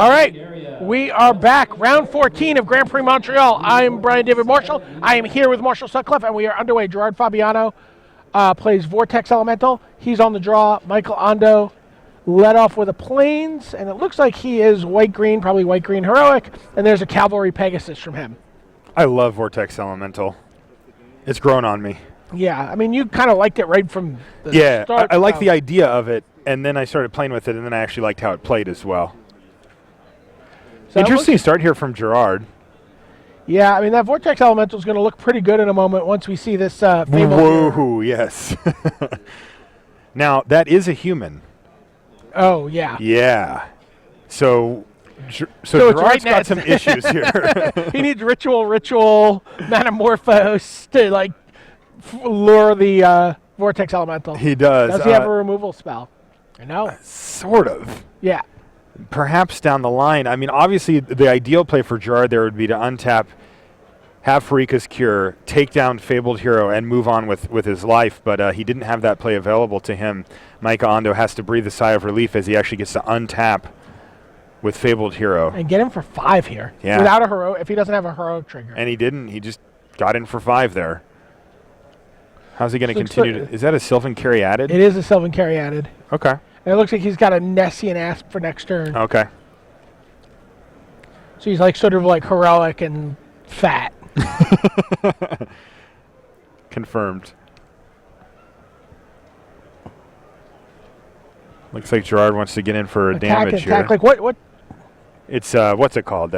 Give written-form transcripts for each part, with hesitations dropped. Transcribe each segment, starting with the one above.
All right, we are back. Round 14 of Grand Prix Montreal. I'm Brian David Marshall. I am here with Marshall Sutcliffe, and we are underway. Gerard Fabiano plays Vortex Elemental. He's on the draw. Michael Ando led off with a Plains, and it looks like he is white-green, probably white-green heroic, and there's a Cavalry Pegasus from him. I love Vortex Elemental. It's grown on me. Yeah, I mean, you kind of liked it right from the start. I like the idea of it, and then I started playing with it, and then I actually liked how it played as well. So interesting start here from Gerard. Yeah, I mean, that Vortex Elemental is going to look pretty good in a moment once we see this Fable. Whoa, yes. Now, that is a human. Oh, yeah. Yeah. So Gerard's got some issues here. He needs ritual, Metamorphose to, like, lure the Vortex Elemental. He does. Does he have a removal spell? No. Sort of. Yeah. Perhaps down the line. I mean, obviously, the ideal play for Gerard there would be to untap, have Pharika's Cure, take down Fabled Hero, and move on with his life. But he didn't have that play available to him. Mike Ando has to breathe a sigh of relief as he actually gets to untap with Fabled Hero. And get him for 5 here. Yeah. Without a hero, if he doesn't have a hero trigger. And he didn't. He just got in for 5 there. How's he going to continue? Is that a Sylvan Carry added? It is a Sylvan Carry added. Okay. And it looks like he's got a Nessian Asp for next turn. Okay. So he's like sort of like heroic and fat. Confirmed. Looks like Gerard wants to get in for damage here. Like what? It's what's it called?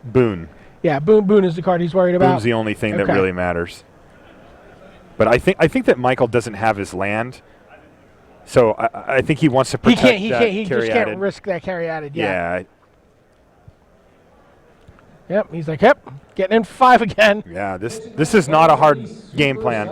Boon. Yeah, Boon is the card he's worried about. Boon's the only thing that really matters. But I think that Michael doesn't have his land. So I think he wants to protect that carry added. He just can't risk that carry added. Yeah. Yep. He's like, yep, getting in for 5 again. Yeah. This is not a hard game plan,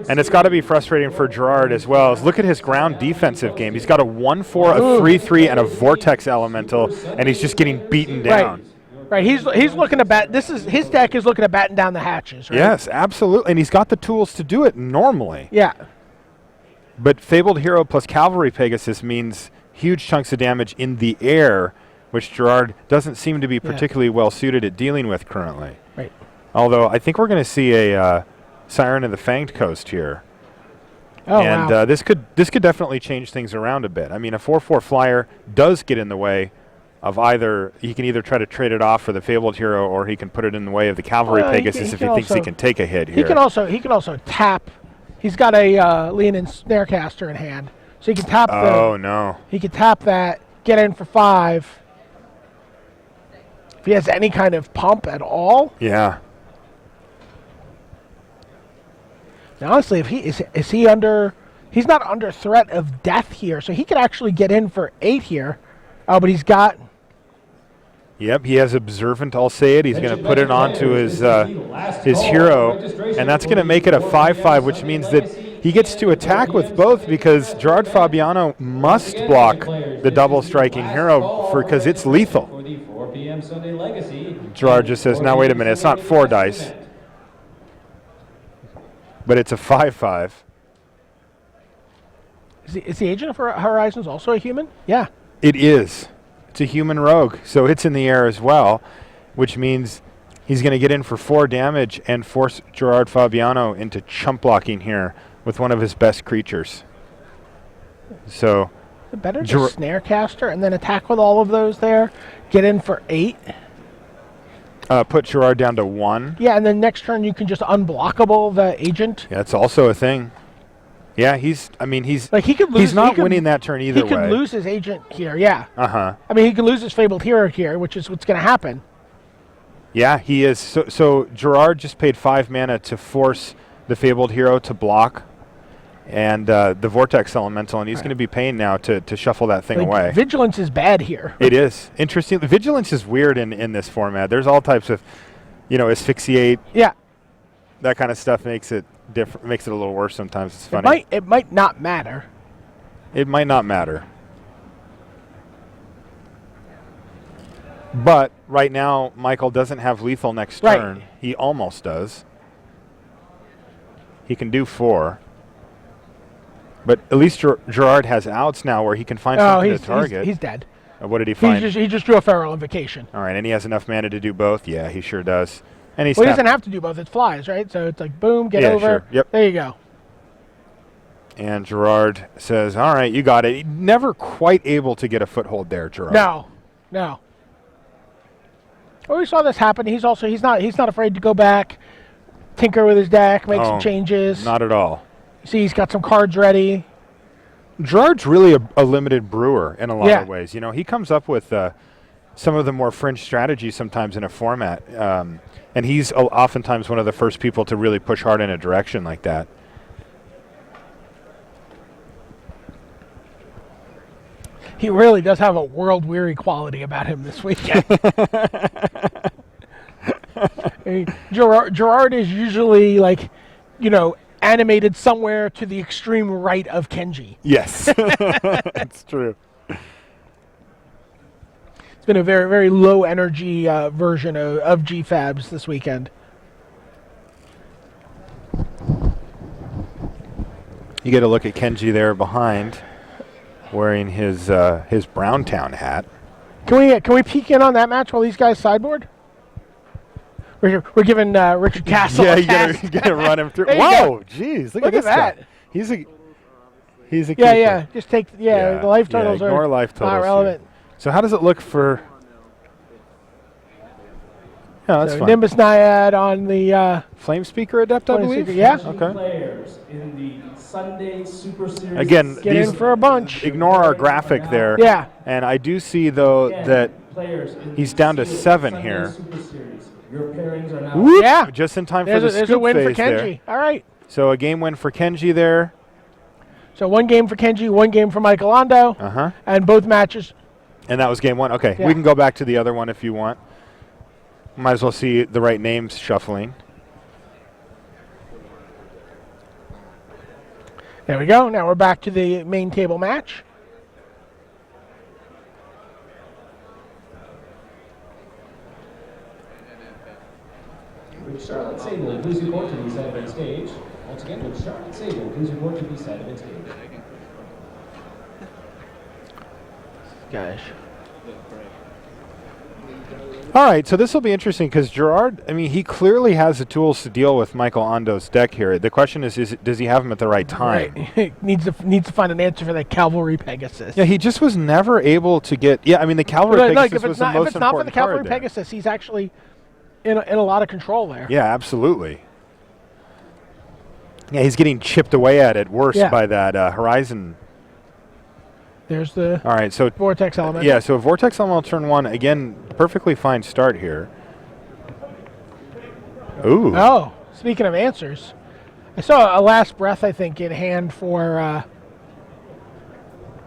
and it's got to be frustrating for Gerard as well. Look at his ground defensive game. He's got a 1/4, a 3/3, and a Vortex Elemental, and he's just getting beaten down. Right. He's looking to bat. His deck is looking to batten down the hatches. Right? Yes, absolutely, and he's got the tools to do it normally. Yeah. But Fabled Hero plus Cavalry Pegasus means huge chunks of damage in the air, which Gerard doesn't seem to be particularly well suited at dealing with currently. Right. Although I think we're going to see a Siren of the Fanged Coast here. Oh, and wow. This could definitely change things around a bit. I mean, a 4/4 flyer does get in the way of either. He can either try to trade it off for the Fabled Hero, or he can put it in the way of the Cavalry Pegasus if he thinks he can take a hit here. He can also tap. He's got a Leonin Snarecaster in hand, so he can tap. Oh no! He can tap that, get in for 5. If he has any kind of pump at all. Yeah. Now, honestly, if he is he under? He's not under threat of death here, so he could actually get in for 8 here. Oh, but he's got. Yep, he has Observant, I'll say it. He's going to put it onto his hero, and that's going to make it a 5/5, which means that he gets to attack with both because Gerard Fabiano must block the double striking hero because it's lethal. Gerard just says, now wait a minute, it's not 4 dice, but it's a 5/5. Is the Agent of Horizons also a human? Yeah. It is. It's a human rogue, so it's in the air as well, which means he's going to get in for 4 damage and force Gerard Fabiano into chump blocking here with one of his best creatures. So, better to Snarecaster and then attack with all of those there. Get in for 8. Put Gerard down to 1. Yeah, and then next turn you can just unblockable the Agent. Yeah, that's also a thing. Yeah, he's like he could lose. He's not winning that turn either way. He could lose his Agent here. Yeah. Uh-huh. I mean, he could lose his Fabled Hero here, which is what's going to happen. Yeah, he is. So Gerard just paid 5 mana to force the Fabled Hero to block, and the Vortex Elemental, and he's going to be paying now to shuffle that thing away. Vigilance is bad here. It is. Interesting. Vigilance is weird in this format. There's all types of, asphyxiate. Yeah. That kind of stuff makes it different. Makes it a little worse sometimes. It's funny. It might not matter. It might not matter. But right now, Michael doesn't have lethal next turn. He almost does. He can do 4. But at least Gerard has outs now where he can find something to target. He's dead. What did he find? He just drew a feral invocation. All right, and he has enough mana to do both? Yeah, he sure does. And he's Well, he doesn't have to do both. It flies, right? So it's like, boom, get over. Sure. Yep. There you go. And Gerard says, all right, you got it. Never quite able to get a foothold there, Gerard. No. Well, we saw this happen. He's not afraid to go back, tinker with his deck, make some changes. Not at all. See, he's got some cards ready. Gerard's really a limited brewer in a lot of ways. You know, he comes up with some of the more fringe strategies sometimes in a format, and he's oftentimes one of the first people to really push hard in a direction like that. He really does have a world-weary quality about him this weekend. Gerard is usually like, animated somewhere to the extreme right of Kenji. Yes, it's true. It's been a very, very low-energy version of GFabs this weekend. You get a look at Kenji there behind, wearing his Browntown hat. Can we peek in on that match while these guys sideboard? We're giving Richard Castle a test. you gotta run him through. Whoa, jeez, look at this that. Guy. He's a keeper. Yeah. Just take the life totals ignore are life totals not relevant. Here. So how does it look for? Yeah, that's fine. Nimbus Naiad on the Flame Speaker Adept, I believe. Speaker, yeah. Okay. Players in the Sunday Super Series. Again, get in for a bunch. Ignore our graphic there. Yeah. And I do see though that he's down to 7 Sunday here. Super Series. Your pairings are now. Whoop, Yeah. just in time for the There's scoop a win for phase Kenji. there. All right. So a game win for Kenji there. So 1 game for Kenji, 1 game for Michael Ando, and both matches. And that was game 1. Okay, Yeah. we can go back to the other one if you want. Might as well see the right names shuffling. There we go. Now we're back to the main table match. With Charlotte Sable, please report to the side of the stage. Once again, with Charlotte Sable, please report to the side of the stage. Gosh. All right, so this will be interesting because Gerard, I mean, he clearly has the tools to deal with Michael Ando's deck here. The question is does he have him at the right time? Right. needs to find an answer for that Cavalry Pegasus. Yeah, he just was never able to get. Yeah, I mean, the Cavalry Pegasus was the most important card. If it's not for the Cavalry there. Pegasus, he's actually in a lot of control there. Yeah, absolutely. Yeah, he's getting chipped away at worse by that Horizon. There's the all right, so Vortex Element. Yeah, so Vortex Element turn 1, again, perfectly fine start here. Ooh. Oh, speaking of answers, I saw a Last Breath, I think, in hand for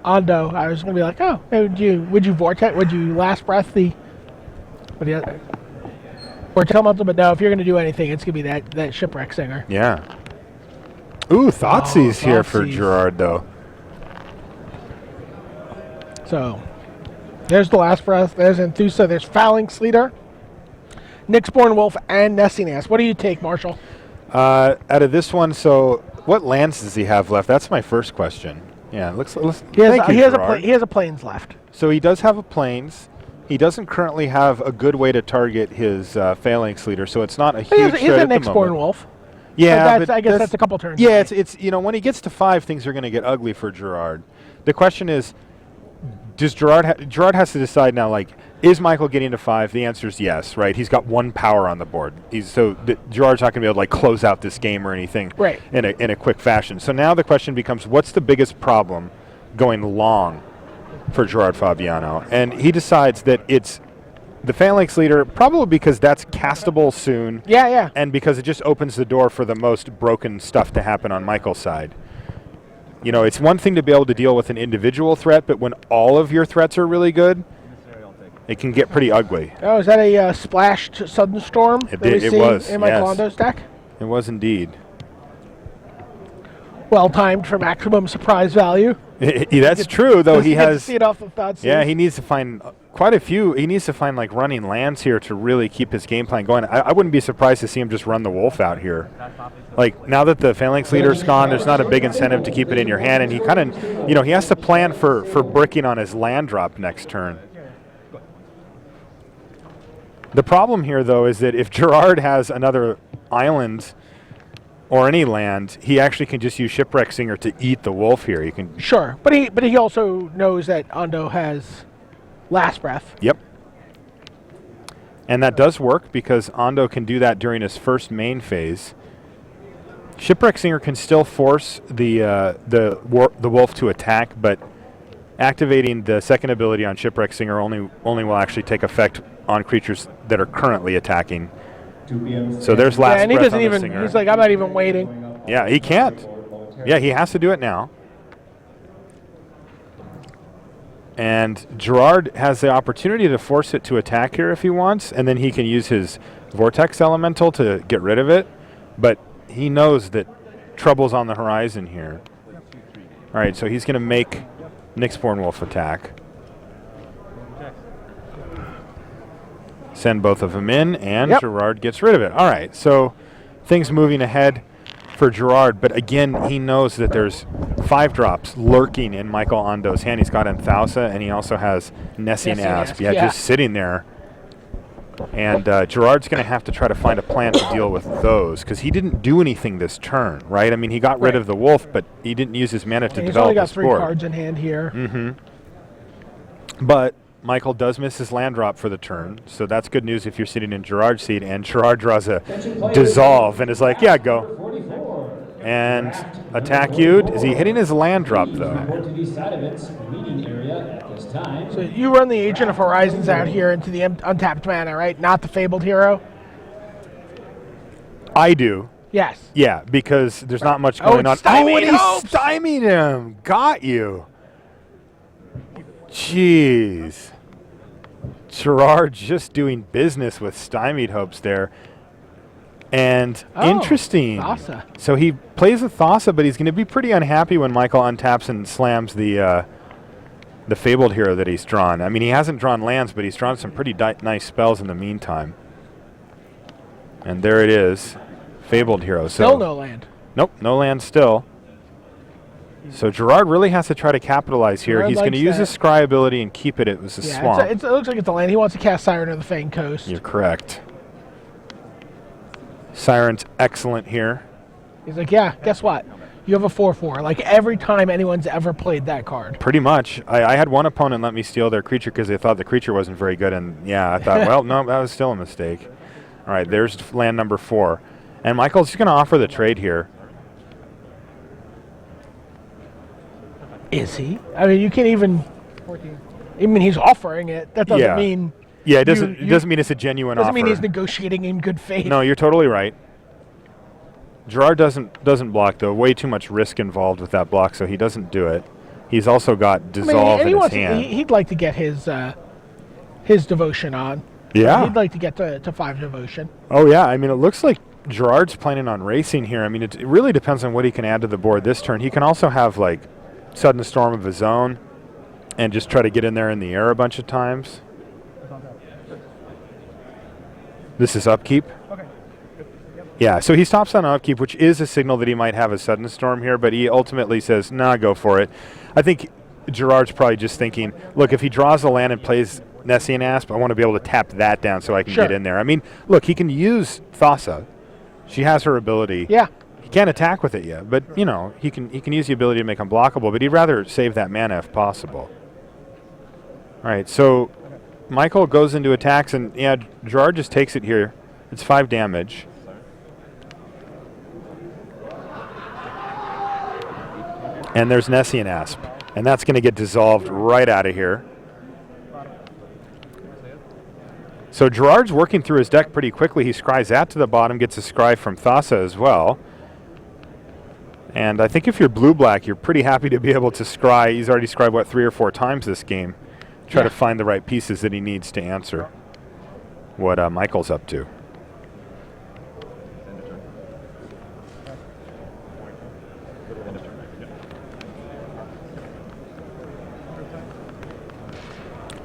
Ando. I was going to be like, oh, hey, would you Last Breath the Vortex Elemental? But no, if you're going to do anything, it's going to be that Shipwreck Singer. Yeah. Ooh, Thoughtseize here for Thoughtseize. Gerard, though. So, there's the Last Breath. There's Enthusa. There's Phalanx Leader, Nyxborn Wolf, and Nesting Ass. What do you take, Marshall? Out of this one, so what lands does he have left? That's my first question. Yeah, let's He has Gerard. a Plains left. So he does have a Plains. He doesn't currently have a good way to target his Phalanx Leader, so it's not a huge He's threat a at the Nyxborn moment. Wolf. Yeah, but I guess that's a couple turns. Yeah, away. it's when he gets to 5, things are going to get ugly for Gerard. The question is, does Gerard has to decide now, like, is Michael getting to 5? The answer is yes, right? He's got 1 power on the board. Gerard's not going to be able to like close out this game or anything right. in a quick fashion. So now the question becomes, what's the biggest problem going long for Gerard Fabiano? And he decides that it's the Phalanx Leader, probably because that's castable soon. Yeah. And because it just opens the door for the most broken stuff to happen on Michael's side. You know, it's one thing to be able to deal with an individual threat, but when all of your threats are really good, it can get pretty ugly. Oh, is that a splashed Sudden Storm? It was in Michael yes. Ando's deck? It was indeed. well timed for maximum surprise value. That's true, though. He You get to has. see it off the thoughts. Yeah, he needs to find quite a few. He needs to find like running lands here to really keep his game plan going. I wouldn't be surprised to see him just run the wolf out here. Like now that the phalanx leader's gone, there's not a big incentive to keep it in your hand, and he kind of, he has to plan for bricking on his land drop next turn. The problem here, though, is that if Gerard has another island or any land, he actually can just use Shipwreck Singer to eat the wolf here. He can. Sure, but he also knows that Ando has last breath. Yep. And that does work because Ando can do that during his first main phase. Shipwreck Singer can still force the wolf to attack, but activating the second ability on Shipwreck Singer only will actually take effect on creatures that are currently attacking. So there's last and he breath doesn't on the even. Singer. He's like, I'm not even waiting. Yeah, he can't. Yeah, he has to do it now. And Gerard has the opportunity to force it to attack here if he wants, and then he can use his Vortex Elemental to get rid of it. But he knows that trouble's on the horizon here. All right, so he's going to make Nyxborn Wolf attack. Send both of them in, and Yep. Gerard gets rid of it. All right, so things moving ahead for Gerard, but again, he knows that there's 5 drops lurking in Michael Ando's hand. He's got Anthausa, and he also has Nessian Asp. Yeah, just sitting there. And Gerard's going to have to try to find a plan to deal with those, because he didn't do anything this turn, right? I mean, he got rid of the wolf, but he didn't use his mana to He's develop only got his 3 board. cards in hand here. But Michael does miss his land drop for the turn, so that's good news if you're sitting in Gerard's seat. And Gerard draws a dissolve and is like, yeah, go. And attack you. Is he hitting his land drop, though? So you run the Agent of Horizons out here into the untapped mana, right? Not the Fabled Hero? I do. Yes. Yeah, because there's not much going on. stymied And he hopes! stymied him. Got you. Jeez. Gerard just doing business with stymied hopes there. And interesting. Thassa. So he plays with Thassa, but he's going to be pretty unhappy when Michael untaps and slams the Fabled Hero that he's drawn. I mean, he hasn't drawn lands, but he's drawn some pretty nice spells in the meantime. And there it is. Fabled Hero. Still no land. Nope, no land still. So Gerard really has to try to capitalize here. Gerard He's going to use his scry ability and keep it. It was a swamp. It looks like it's a land. He wants to cast Siren of the Fang Coast. You're correct. Siren's excellent here. He's like, yeah, guess what? You have a 4/4. Like every time anyone's ever played that card. Pretty much. I had one opponent let me steal their creature because they thought the creature wasn't very good. And yeah, I thought, well, no, that was still a mistake. All right, there's land number 4. And Michael's just going to offer the trade here. Is he? I mean, you can't even. I mean, he's offering it. That doesn't mean. Yeah, it doesn't. It doesn't mean it's a genuine offer. Doesn't mean he's negotiating in good faith. No, you're totally right. Gerard doesn't block though. Way too much risk involved with that block, so he doesn't do it. He's also got dissolve in his hand. He'd like to get his devotion on. Yeah. He'd like to get to 5 devotion. Oh yeah. I mean, it looks like Gerard's planning on racing here. I mean, it really depends on what he can add to the board this turn. He can also have like sudden storm of his own, and just try to get in there in the air a bunch of times. This is upkeep. Okay. Yeah, so he stops on upkeep, which is a signal that he might have a sudden storm here, but he ultimately says, nah, go for it. I think Gerard's probably just thinking, look, if he draws a land and plays Nessian Asp, I want to be able to tap that down so I can get in there. I mean, look, he can use Thassa. She has her ability. Yeah. He can't attack with it yet, but, you know, he can use the ability to make unblockable, but he'd rather save that mana if possible. All right, so Michael goes into attacks, and, yeah, Gerard just takes it here. It's 5 damage. And there's Nessian Asp, and that's going to get dissolved right out of here. So Gerard's working through his deck pretty quickly. He scries that to the bottom, gets a scry from Thassa as well. And I think if you're blue-black, you're pretty happy to be able to scry. He's already scried, what, 3 or 4 times this game. Try to find the right pieces that he needs to answer what Michael's up to.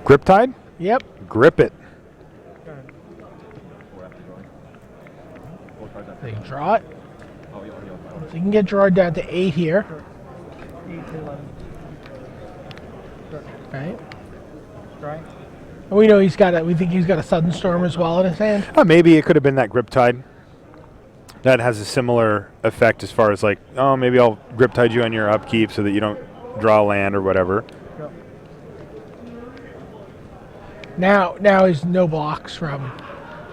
Griptide? Yep. Grip it. They draw it. So you can get Gerard down to 8 here. Right. And we know we think he's got a Sudden Storm as well in his hand. Maybe it could have been that Griptide. That has a similar effect as far as like, oh, maybe I'll Griptide you on your upkeep so that you don't draw land or whatever. Now is no blocks from.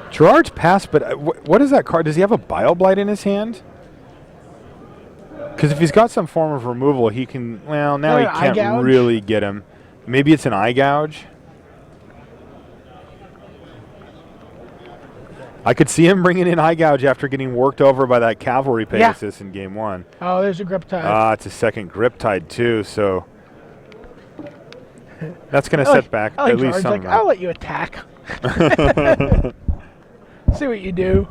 Gerard's passed, but what is that card? Does he have a Bile-Blight in his hand? Because if he's got some form of removal, he can. Well, now he can't really get him. Maybe it's an Eye Gouge. I could see him bringing in Eye Gouge after getting worked over by that Cavalry Pegasus in game 1. Oh, there's a Griptide. It's a second Griptide too, so that's going to set back at least some. Like, I'll let you attack. See what you do.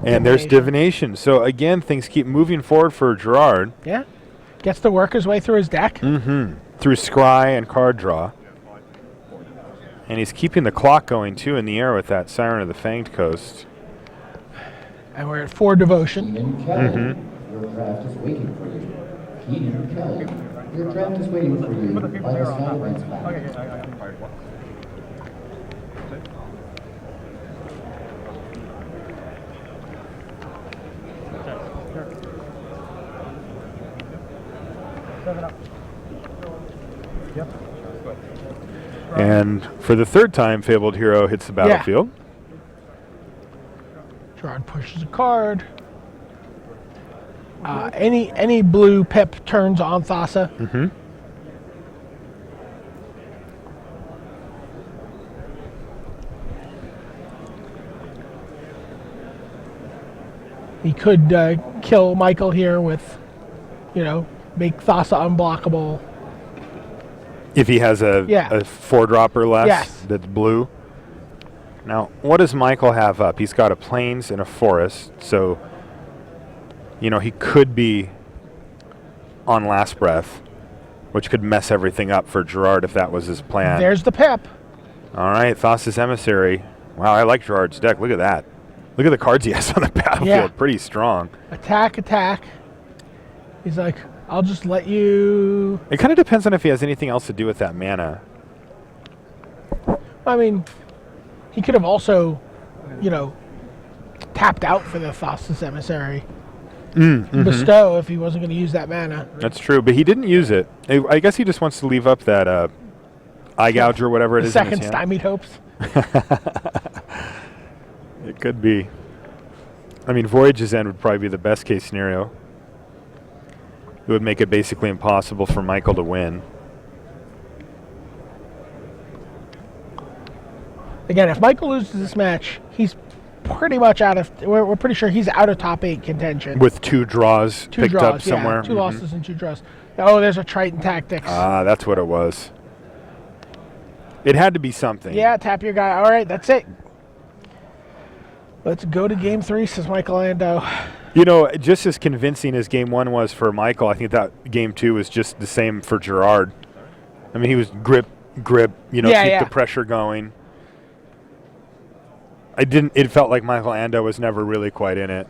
And there's Divination. So again, things keep moving forward for Gerard. Yeah. Gets to work his way through his deck. Mm-hmm. Through scry and card draw. And he's keeping the clock going, too, in the air with that Siren of the Fanged Coast. And we're at 4 Devotion. Keenan Kelly, your draft is waiting for you. Keenan Kelly, your draft is waiting for you. By the Skylands back. And for the 3rd time, Fabled Hero hits the battlefield. Gerard pushes a card. Any blue pip turns on Thassa. Mm-hmm. He could kill Michael here with, make Thassa unblockable. If he has a 4-drop or less that's blue. Now, what does Michael have up? He's got a Plains and a Forest, so, he could be on Last Breath, which could mess everything up for Gerard if that was his plan. There's the pip. All right, Thassa's Emissary. Wow, I like Gerard's deck. Look at that. Look at the cards he has on the battlefield. Yeah. Pretty strong. Attack. He's like, I'll just let you... It kind of depends on if he has anything else to do with that mana. I mean, he could have also, tapped out for the Thassa's Emissary. Bestow if he wasn't going to use that mana. That's true, but he didn't use it. I guess he just wants to leave up that Eye Gouge or whatever it is. Second Stymied Hopes. It could be. I mean, Voyage's End would probably be the best case scenario. It would make it basically impossible for Michael to win. Again, if Michael loses this match, he's pretty much out of... We're pretty sure he's out of top 8 contention. With 2 draws picked up somewhere. Yeah, 2 losses and 2 draws. Oh, there's a Triton Tactics. That's what it was. It had to be something. Yeah, tap your guy. All right, that's it. Let's go to game 3, says Michael Ando. Just as convincing as game 1 was for Michael, I think that game 2 was just the same for Gerard. I mean, he was grip, keep the pressure going. It felt like Michael Ando was never really quite in it.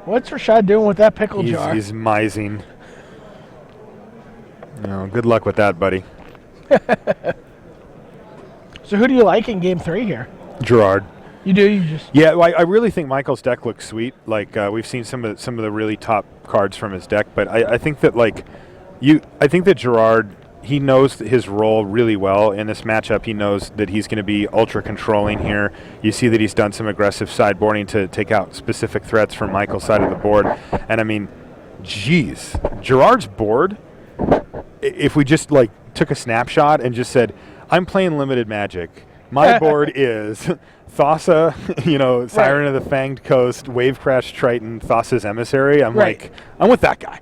What's Rashad doing with that pickle jar? He's mising. Good luck with that, buddy. So who do you like in game 3 here? Gerard. You do? You just... Yeah, well, I really think Michael's deck looks sweet. Like, we've seen some of the really top cards from his deck, but I think that, I think that Gerard, he knows his role really well in this matchup. He knows that he's going to be ultra controlling here. You see that he's done some aggressive sideboarding to take out specific threats from Michael's side of the board. And I mean, geez, Gerard's board, if we just took a snapshot and just said, I'm playing limited Magic. My board is Thassa, Siren of the Fanged Coast, Wave Crash Triton, Thassa's Emissary. I'm I'm with that guy.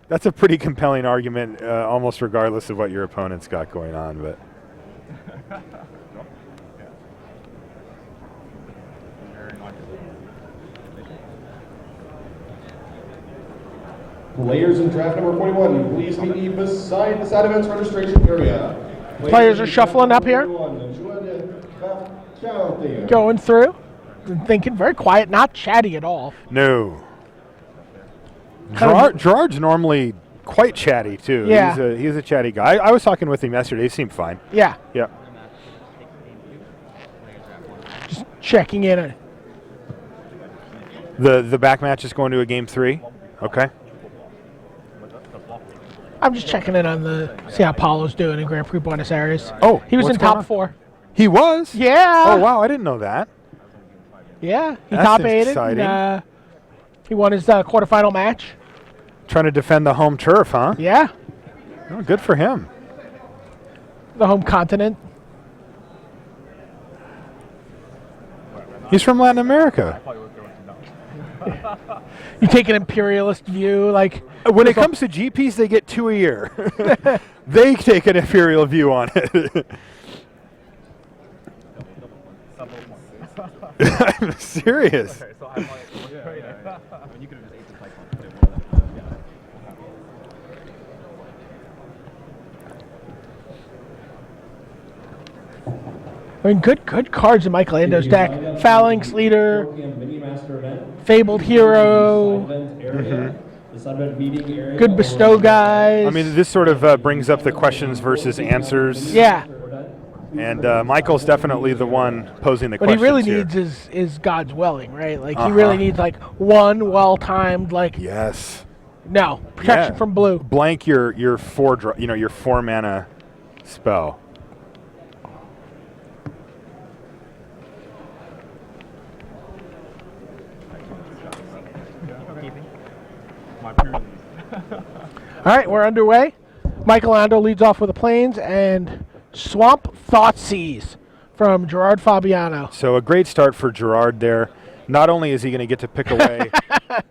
That's a pretty compelling argument, almost regardless of what your opponent's got going on. But Players in draft number 41, please meet me beside the side events registration area. Players are shuffling up here. Going through. And thinking, very quiet, not chatty at all. No. Kind of- Gerard's normally quite chatty, too. Yeah. He's a chatty guy. I was talking with him yesterday. He seemed fine. Yeah. Yeah. Just checking in. The back match is going to a game 3. Okay. I'm just checking in on see how Paulo's doing in Grand Prix Buenos Aires. Oh, he was what's in going top on? 4. He was? Yeah. Oh, wow. I didn't know that. Yeah. He That's top 8'd. exciting. And, he won his quarterfinal match. Trying to defend the home turf, huh? Yeah. Oh, good for him. The home continent. He's from Latin America. You take an imperialist view, like When it comes to GPs, they get 2 a year. They take an imperial view on it. I'm serious. I mean, good cards in Michael Ando's deck. Phalanx Leader, Fabled Hero, good bestow guys. I mean, this sort of brings up the questions versus answers. yeah, And Michael's definitely the one posing the what he questions really here. needs is God's willing, right? Like he really needs like one well-timed, like Yes. no protection Yeah. from blue. Blank your 4 mana spell. All right, we're underway. Michael Ando leads off with the Plains and Swamp Thoughtseize from Gerard Fabiano. So a great start for Gerard there. Not only is he going to get to pick away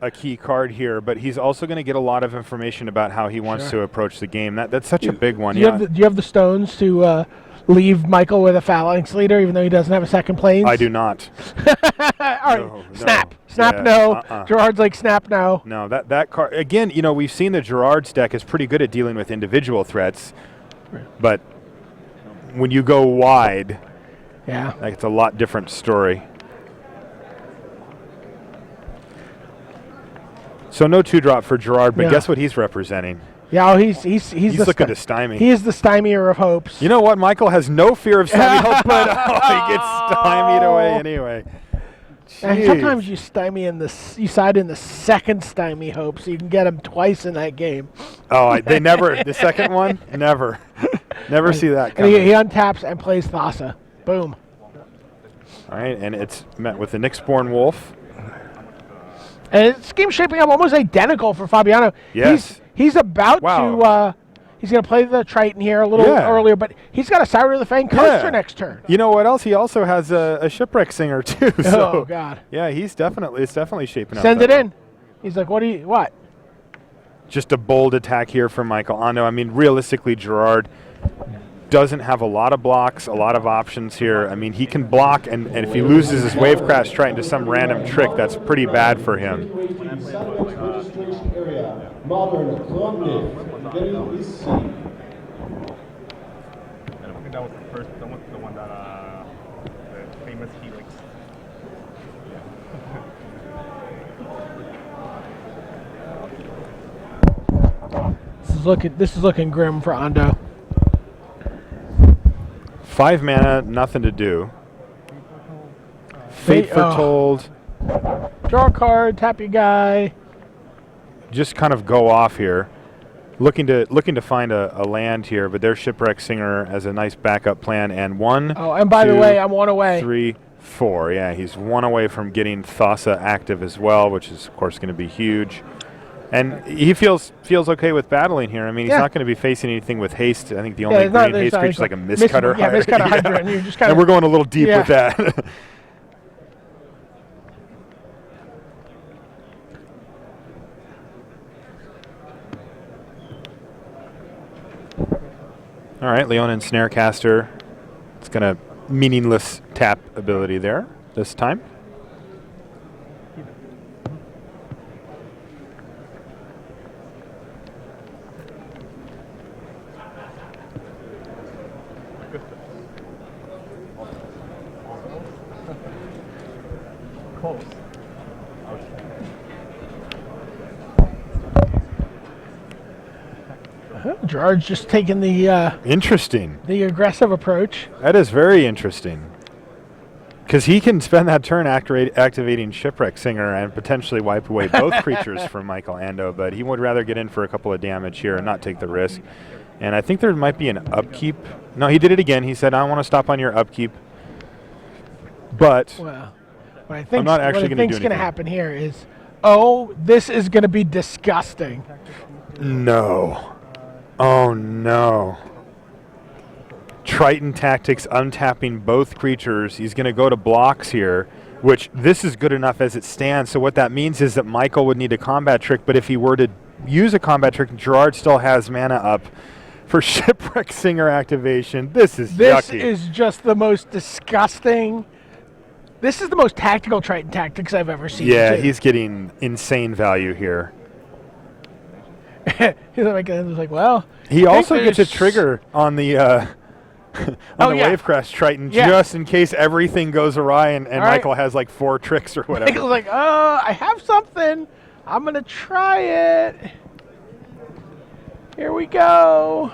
a key card here, but he's also going to get a lot of information about how he wants to approach the game. That's such a big one. Do you have the stones to leave Michael with a Phalanx Leader, even though he doesn't have a second Plains? I do not. All right, No, snap, no. snap, Yeah, no. Gerard's like snap, no. No, that card again. We've seen the Gerard's deck is pretty good at dealing with individual threats, but when you go wide, Yeah. like it's a lot different story. So no 2-drop for Gerard, but Yeah. guess what he's representing? Yeah, oh, he's He's the looking to stymie. He is the stymier of hopes. You know what? Michael has no fear of stymie hope, but he gets stymied away anyway. And Jeez. sometimes you stymie you side in the second stymie hope, so you can get him twice in that game. Oh, they never. The second one, never, never see that And coming. he untaps and plays Thassa. Boom. All right, and it's met with the Nyxborn Wolf. And this game's shaping up almost identical for Fabiano. Yes. He's about Wow. to. He's going to play the Triton here a little earlier, but he's got a Siren of the Fang Coaster next turn. You know what else? He also has a Shipwreck Singer too. So Oh God! yeah, it's definitely shaping up. Send that it way. in. He's like, what? Just a bold attack here from Michael Ando. I mean, realistically, Gerard doesn't have a lot of blocks, a lot of options here. I mean, he can block, and if he loses his Wave Crash Triton to some random trick, that's pretty bad for him. Modern Cognitive, very easy. I think that was the first, the one that the famous Helix. This is looking grim for Ando. 5 mana, nothing to do. Fate Fate- oh. Foretold. Draw a card, tap your guy. Just kind of go off here. Looking to find a land here, but there's Shipwreck Singer as a nice backup plan. And 1, Oh, and by the 2, way, I'm 1 away. 3, 4. Yeah, he's 1 away from getting Thassa active as well, which is of course going to be huge. And he feels okay with battling here. I mean, he's Yeah. not going to be facing anything with haste. I think the only there's not- green there's haste not- creature is like a Mistcutter. Yeah, Mistcutter Yeah. Hydra, and you're just kind And we're going a little deep Yeah. with that. All right, Leonin Snarecaster. It's going to meaningless tap ability there this time. Gerard's just taking the Interesting. aggressive approach. That is very interesting. Because he can spend that turn activating Shipwreck Singer and potentially wipe away both creatures from Michael Ando, but he would rather get in for a couple of damage here and not take the risk. And I think there might be an upkeep. No, he did it again. He said, I want to stop on your upkeep. But Well, what I think I'm not actually what I going think's to do going to anything. happen here is, oh, this is going to be disgusting. No. Oh, no. Triton Tactics untapping both creatures. He's going to go to blocks here, which this is good enough as it stands. So what that means is that Michael would need a combat trick, but if he were to use a combat trick, Gerard still has mana up for Shipwreck Singer activation. This is This yucky. is just the most disgusting. This is the most tactical Triton Tactics I've ever seen. Yeah, too. he's getting insane value here. He's like, well. He I also think gets a there's- trigger on the Oh, the yeah. Wave Crash Triton, Yeah. just in case everything goes awry and All right. Michael has like 4 tricks or whatever. Michael's like, I have something. I'm going to try it. Here we go.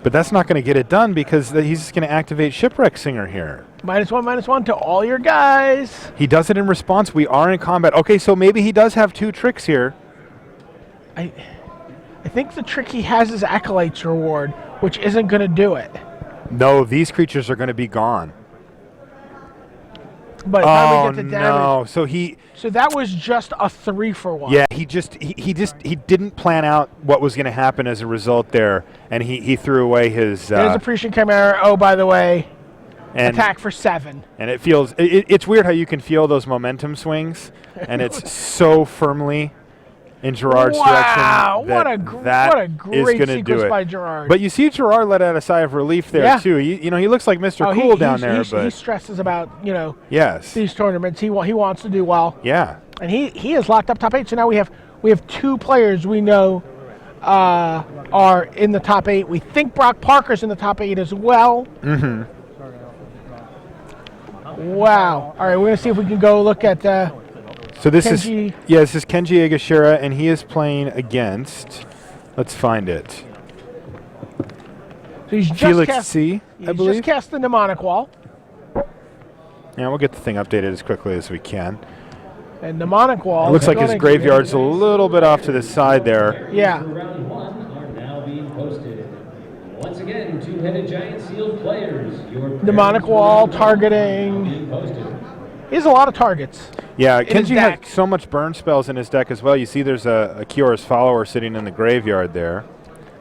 But that's not going to get it done because he's just going to activate Shipwreck Singer here. -1/-1 to all your guys. He does it in response. We are in combat. Okay, so maybe he does have 2 tricks here. I think the trick he has is Acolyte's Reward, which isn't going to do it. No, these creatures are going to be gone. By the time Oh we get to damage. no! So he, So that was just a 3-for-1. yeah, he didn't plan out what was going to happen as a result there, and he threw away his There's a Prescient Chimera. Oh, by the way, and attack for 7. and it feels it's weird how you can feel those momentum swings, and it's so firmly in Gerard's Wow, direction. what that a gr- that what a is great gonna sequence do it. by Gerard. But you see Gerard let out a sigh of relief there Yeah. too. You know, he looks like Mr. Oh, Cool down he's- there, he but stresses about yes, these tournaments. He wants to do well, yeah. and he is locked up top 8. So now we have 2 players we know are in the top 8. We think Brock Parker's in the top 8 as well. Mm-hmm. Wow. All right, we're gonna see if we can go look at. So this Kenji. is this is Kenji Egashira, and he is playing against. Let's find it. So he's just Felix cast. C, I He's believe. just cast the Mnemonic Wall, Yeah, we'll get the thing updated as quickly as we can. and Mnemonic Wall. It looks like his gonna- graveyard's a little bit off to the side there. Yeah. For round 1 are now being posted. Once again, 2-headed giant sealed players. Your Mnemonic prayers for Wall round one targeting. are being posted. He has a lot of targets. Yeah, In his Kenji deck. has so much burn spells in his deck as well. You see there's a Kiora's Follower sitting in the graveyard there.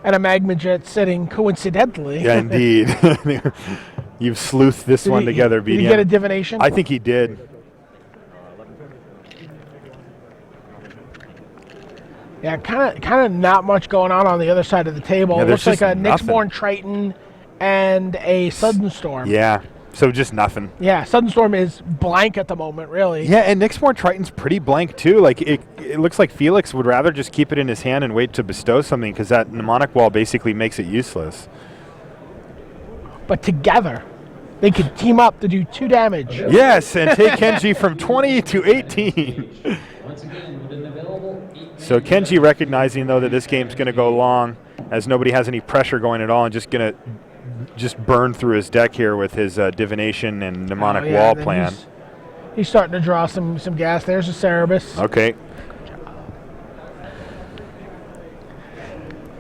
And a Magma Jet sitting coincidentally. Yeah, indeed. You've sleuthed this Did one he- together, Did he BDM. get a divination? I think he did. Yeah, kind of not much going on the other side of the table. Yeah, It there's looks like just a nothing. Nyxborn Triton and a Sudden Storm. Yeah, so just nothing. Yeah, Sudden Storm is blank at the moment, really. Yeah, and Nyxborn Triton's pretty blank too. Like it looks like Felix would rather just keep it in his hand and wait to bestow something because that Mnemonic Wall basically makes it useless. But together, they could team up to do 2 damage. Yes, and take Kenji from 20 to 18. Once again, with an available 8 So Kenji recognizing though that this game's going to go long, as nobody has any pressure going at all, and just going to just burn through his deck here with his divination and mnemonic Oh, yeah, wall then plan. He's starting to draw some gas. There's a Cerebus. Okay.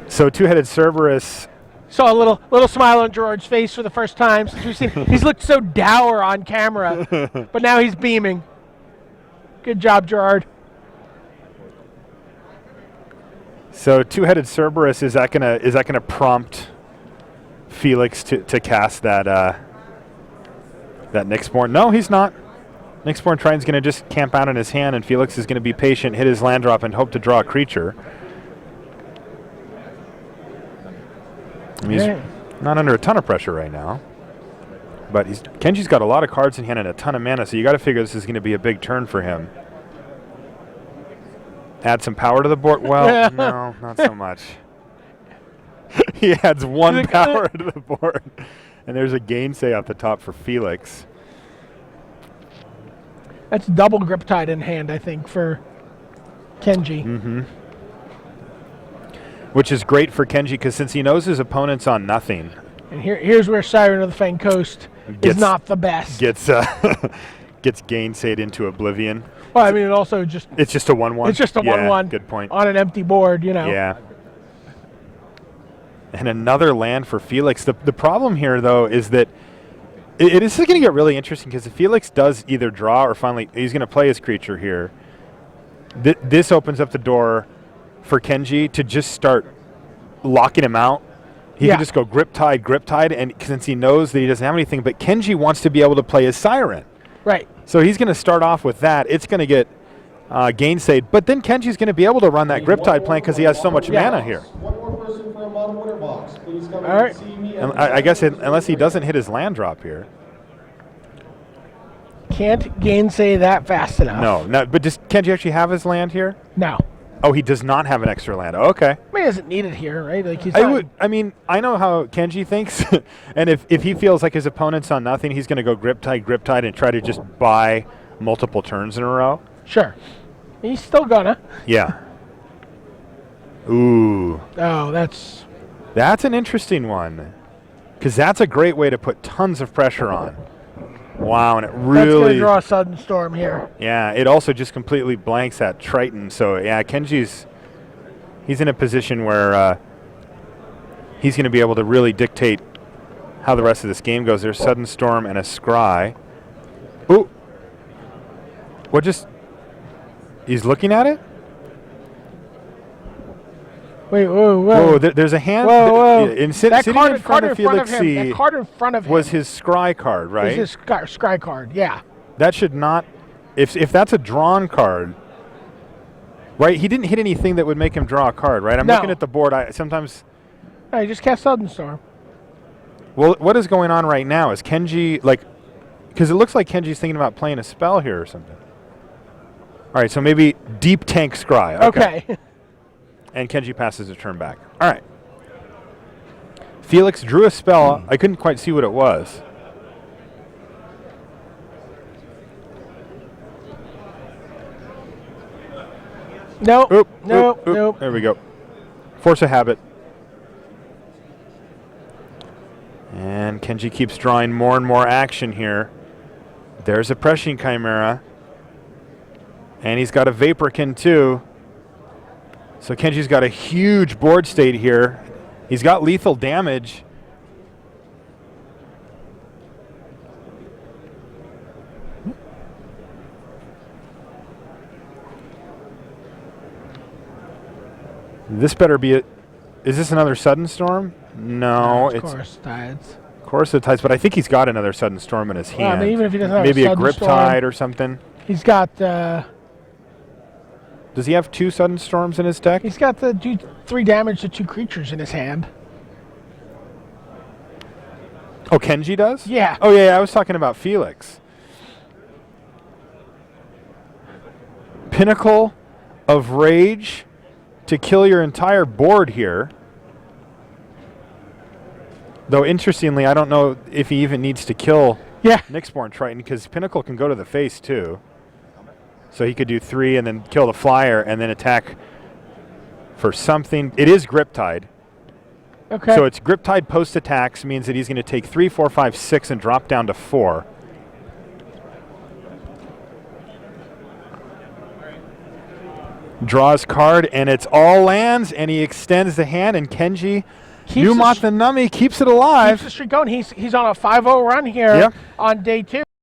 So 2-headed Cerberus. Saw a little smile on Gerard's face for the first time since we've seen. He's looked so dour on camera, but now he's beaming. Good job, Gerard. So 2-headed Cerberus, is that gonna prompt Felix to cast that Nyxborn? No, he's not. Nyxborn Triton's gonna just camp out in his hand, and Felix is gonna be patient, hit his land drop, and hope to draw a creature. I mean, Yeah. he's not under a ton of pressure right now, but Kenji's got a lot of cards in hand and a ton of mana, so you got to figure this is going to be a big turn for him. Add some power to the board? Well, no, not so much. He adds 1 power to the board, and there's a gainsay off the top for Felix. That's double Griptide in hand, I think, for Kenji. Mm-hmm. which is great for Kenji because since he knows his opponent's on nothing, And here's where Siren of the Fang Coast is not the best. gets gainsayed into oblivion. Well, I mean, it also just It's just a 1/1. it's just a 1/1. Good point. On an empty board, you know. Yeah. And another land for Felix. The problem here, though, is that it is going to get really interesting because if Felix does either draw or finally he's going to play his creature here, this opens up the door for Kenji to just start locking him out. He can just go grip tide, and since he knows that he doesn't have anything, but Kenji wants to be able to play his Siren. Right. So he's going to start off with that. It's going to get gainsayed, but then Kenji's going to be able to run that Griptide plan because he has so much mana here. One more person for a model winner box. Please come All right. and see me. And I guess unless he doesn't hit his land drop here. Can't gainsay that fast enough. No, but does Kenji actually have his land here? No. Oh, he does not have an extra land. Okay. I mean, he doesn't need it here, right? Like he's I not, would. I mean, I know how Kenji thinks, and if he feels like his opponent's on nothing, he's going to go Griptide, and try to just buy multiple turns in a row. Sure. He's still gonna. Yeah. Ooh. Oh, that's That's an interesting one, because that's a great way to put tons of pressure on. Wow, and it that's gonna really. draw a sudden storm here. Yeah, it also just completely blanks that Triton. So yeah, he's in a position where he's going to be able to really dictate how the rest of this game goes. There's Sudden Storm and a Scry. Ooh. What just? He's looking at it? Wait, whoa. Whoa, there's a hand. Whoa. Sitting in front of Felix him. That card in front of him was his Scry card, right? is his Scry card, yeah. That should not. If that's a drawn card, right? He didn't hit anything that would make him draw a card, right? I'm No. looking at the board. Sometimes. All right, just cast Sudden Storm. Well, what is going on right now? Is Kenji because it looks like Kenji's thinking about playing a spell here or something. All right, so maybe Deep Tank Scry. Okay. And Kenji passes a turn back. All right. Felix drew a spell. I couldn't quite see what it was. Nope. Nope. Nope. There we go. Force a habit. And Kenji keeps drawing more and more action here. There's a Prescient Chimera. And he's got a Vaporkin too. So Kenji's got a huge board state here. He's got lethal damage. This better be it. Is this another Sudden Storm? No, it's Chorus Tides. Chorus of Tides, but I think he's got another Sudden Storm in his hand. I mean, even if he doesn't have maybe a a Sudden Storm, Griptide or something. He's got Does he have 2 Sudden Storms in his deck? he's got the do 3 damage to 2 creatures in his hand. Oh, Kenji does? Yeah. Oh, yeah, I was talking about Felix. Pinnacle of Rage to kill your entire board here. Though, interestingly, I don't know if he even needs to kill Nyxborn Triton, because Pinnacle can go to the face, too. So he could do 3 and then kill the flyer and then attack for something. It is Griptide. Okay. So it's Griptide post-attacks means that he's going to take 3, 4, 5, 6 and drop down to 4. Draws card, and it's all lands, and he extends the hand, and Kenji, Numoth the Nummy, keeps it alive. Keeps the streak going. He's on a 5-0 run here on day 2.